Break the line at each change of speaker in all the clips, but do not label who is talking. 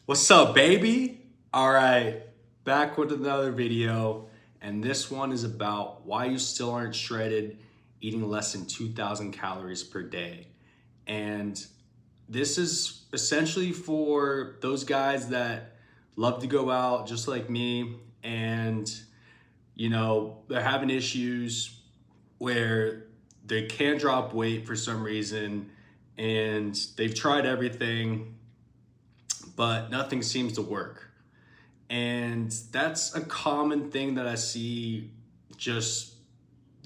What's up, baby? All right, back with another video, and this one is about why you still aren't shredded eating less than 2,000 calories per day. And this is essentially for those guys that love to go out just like me, and they're having issues where they can't drop weight for some reason, and they've tried everything but nothing seems to work. And that's a common thing that I see just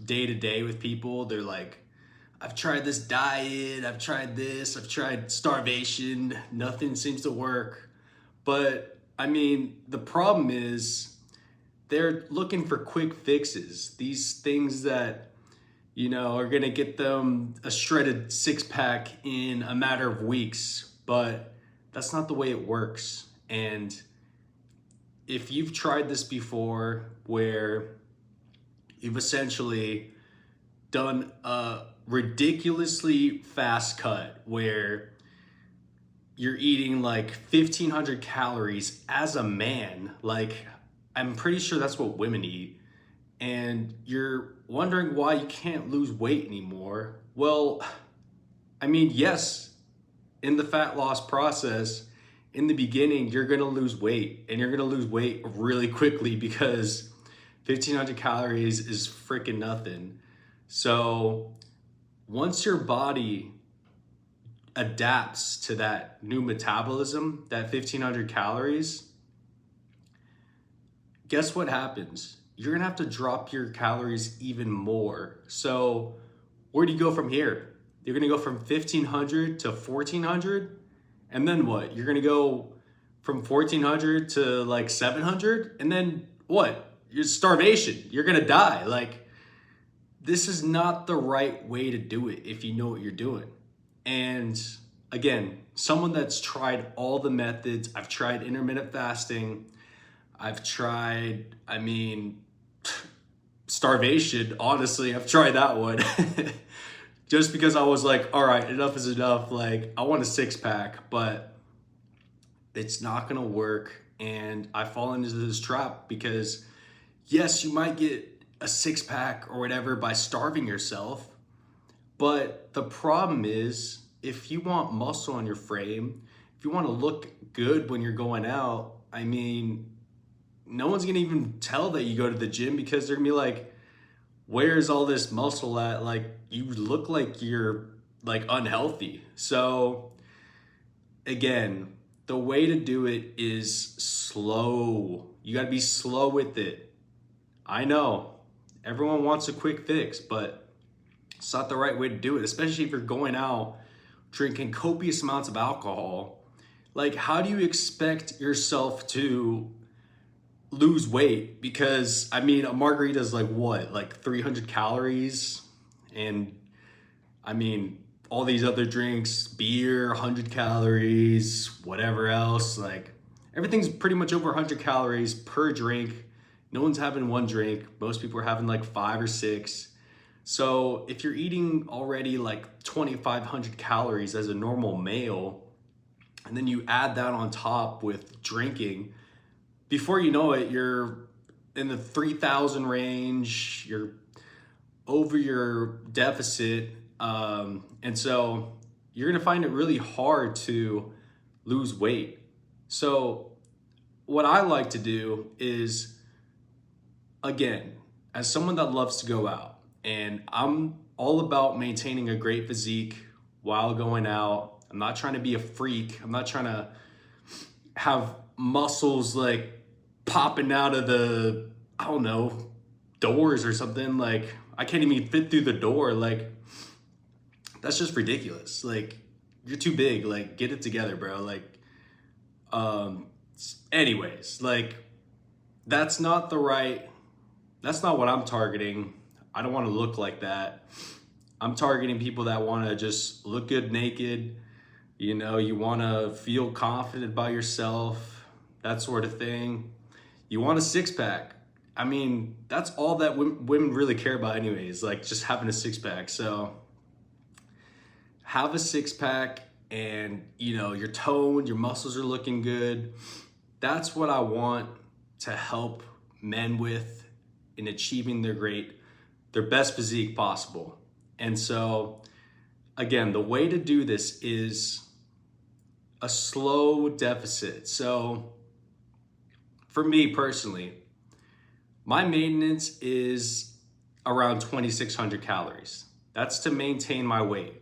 day to day with people. They're like, I've tried this diet, I've tried this, I've tried starvation, nothing seems to work. But I mean, the problem is they're looking for quick fixes, these things that are gonna get them a shredded six pack in a matter of weeks. But that's not the way it works. And if you've tried this before, where you've essentially done a ridiculously fast cut where you're eating like 1,500 calories as a man, like I'm pretty sure that's what women eat, and you're wondering why you can't lose weight anymore. Well, I mean, yes, in the fat loss process, in the beginning, you're gonna lose weight, and you're gonna lose weight really quickly because 1,500 calories is freaking nothing. So once your body adapts to that new metabolism, that 1,500 calories, guess what happens? You're gonna have to drop your calories even more. So where do you go from here? You're gonna go from 1,500 to 1,400, and then what? You're gonna go from 1,400 to like 700, and then what? You're starvation. You're gonna die. Like, this is not the right way to do it if you know what you're doing. And again, someone that's tried all the methods, I've tried intermittent fasting, I've tried, starvation, honestly, I've tried that one. Just because I was like, all right, enough is enough. Like, I want a six pack, but it's not gonna work. And I fall into this trap because, yes, you might get a six pack or whatever by starving yourself. But the problem is, if you want muscle on your frame, if you want to look good when you're going out, no one's gonna even tell that you go to the gym because they're gonna be like, where's all this muscle at? Like, you look like you're like unhealthy. So again, the way to do it is slow. You got to be slow with it. I know everyone wants a quick fix, but it's not the right way to do it, especially if you're going out drinking copious amounts of alcohol. Like, how do you expect yourself to lose weight? Because a margarita is like what, like 300 calories, and all these other drinks, beer, 100 calories, whatever else, like everything's pretty much over 100 calories per drink. No one's having one drink. Most people are having like five or six. So if you're eating already like 2,500 calories as a normal male, and then you add that on top with drinking, before you know it, you're in the 3,000 range, you're over your deficit. And so you're gonna find it really hard to lose weight. So what I like to do is, again, as someone that loves to go out, and I'm all about maintaining a great physique while going out. I'm not trying to be a freak. I'm not trying to have muscles like popping out of the, I don't know, doors or something. Like, I can't even fit through the door. Like, that's just ridiculous. Like, you're too big. Like, get it together, bro. Like, anyways, like, that's not what I'm targeting. I don't want to look like that. I'm targeting people that want to just look good naked. You want to feel confident about yourself, that sort of thing. You want a six pack. That's all that women really care about anyways, like just having a six pack. So have a six pack, and you're toned, your muscles are looking good. That's what I want to help men with in achieving their best physique possible. And so again, the way to do this is a slow deficit. So for me personally, my maintenance is around 2,600 calories. That's to maintain my weight.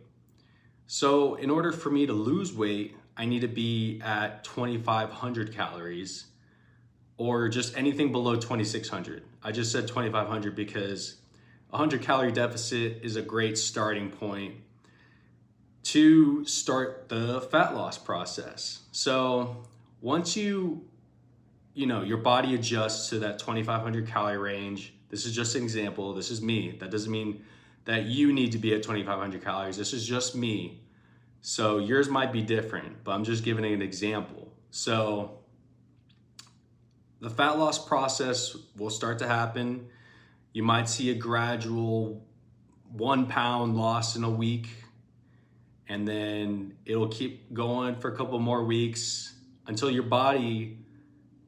So in order for me to lose weight, I need to be at 2,500 calories or just anything below 2,600. I just said 2,500 because a 100-calorie deficit is a great starting point to start the fat loss process. So once your body adjusts to that 2,500 calorie range, this is just an example, this is me. That doesn't mean that you need to be at 2,500 calories. This is just me. So yours might be different, but I'm just giving an example. So the fat loss process will start to happen. You might see a gradual 1 pound loss in a week, and then it'll keep going for a couple more weeks until your body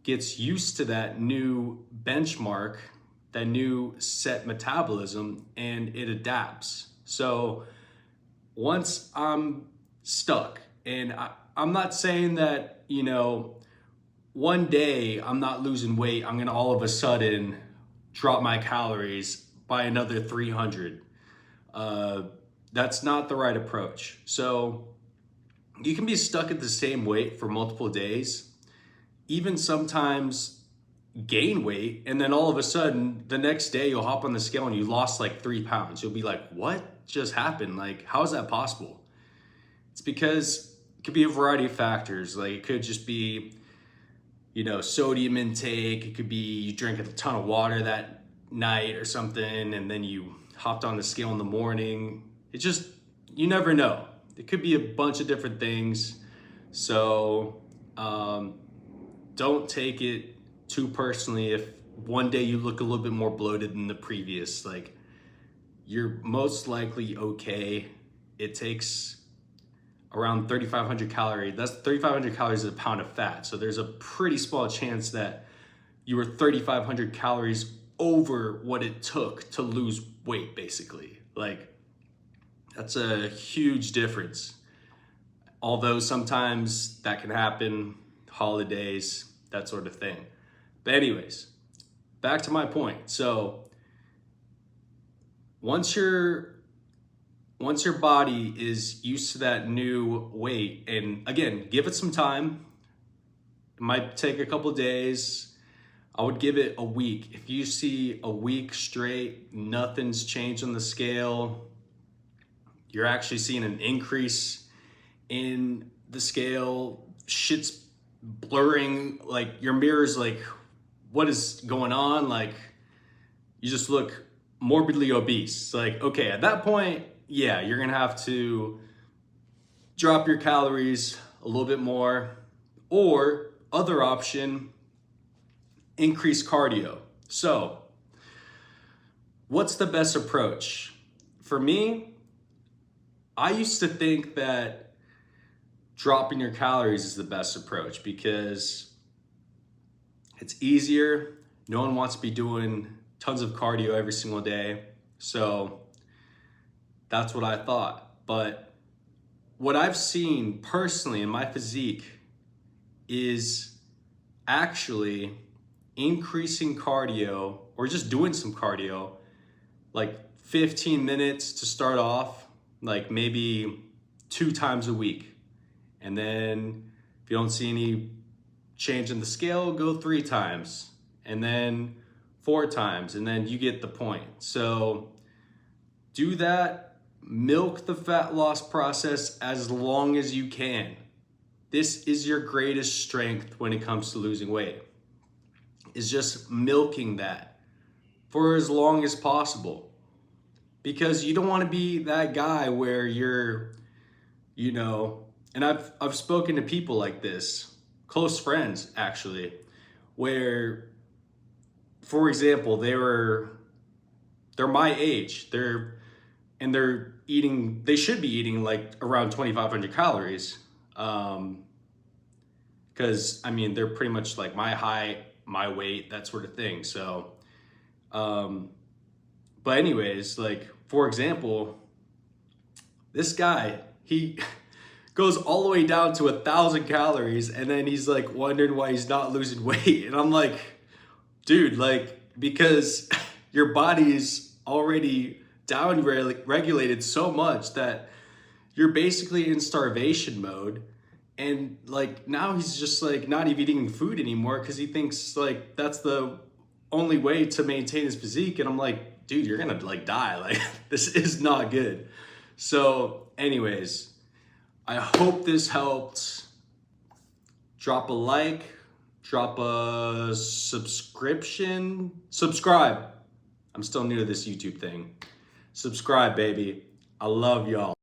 gets used to that new benchmark, that new set metabolism, and it adapts. So once I'm stuck, and I'm not saying that, one day I'm not losing weight, I'm gonna all of a sudden drop my calories by another 300. That's not the right approach. So you can be stuck at the same weight for multiple days, even sometimes gain weight, and then all of a sudden the next day you'll hop on the scale and you lost like 3 pounds. You'll be like, what just happened? Like, how is that possible? It's because it could be a variety of factors. Like, it could just be, sodium intake. It could be you drank a ton of water that night or something, and then you hopped on the scale in the morning. It just, you never know. It could be a bunch of different things. So don't take it too personally if one day you look a little bit more bloated than the previous. Like, you're most likely okay. It takes around 3,500 calories. That's 3,500 calories is a pound of fat. So there's a pretty small chance that you were 3,500 calories over what it took to lose weight, basically. Like, that's a huge difference. Although sometimes that can happen, holidays, that sort of thing. But anyways, back to my point. So once your body is used to that new weight, and again, give it some time. It might take a couple of days. I would give it a week. If you see a week straight, nothing's changed on the scale, you're actually seeing an increase in the scale, shit's blurring, like your mirror's like, what is going on? Like, you just look morbidly obese. Like, okay, at that point, yeah, you're gonna have to drop your calories a little bit more, or other option, increase cardio. So what's the best approach? For me, I used to think that dropping your calories is the best approach because it's easier. No one wants to be doing tons of cardio every single day. So that's what I thought. But what I've seen personally in my physique is actually increasing cardio, or just doing some cardio, like 15 minutes to start off, like maybe 2 times a week. And then if you don't see any change in the scale, go 3 times, and then 4 times, and then you get the point. So do that, milk the fat loss process as long as you can. This is your greatest strength when it comes to losing weight, is just milking that for as long as possible. Because you don't want to be that guy where you're, and I've spoken to people like this, close friends actually, where, for example, they're my age, they're and they should be eating like around 2,500 calories. Because I mean, they're pretty much like my height, my weight, that sort of thing. So, but anyways, like for example, this guy, he goes all the way down to 1,000 calories, and then he's like wondering why he's not losing weight. And I'm like, dude, like, because your body's already down regulated so much that you're basically in starvation mode. And like now he's just like not even eating food anymore because he thinks like that's the only way to maintain his physique. And I'm like, dude, you're gonna like die. Like this is not good. So anyways, I hope this helped. Drop a like, drop a subscribe. I'm still new to this YouTube thing. Subscribe, baby. I love y'all.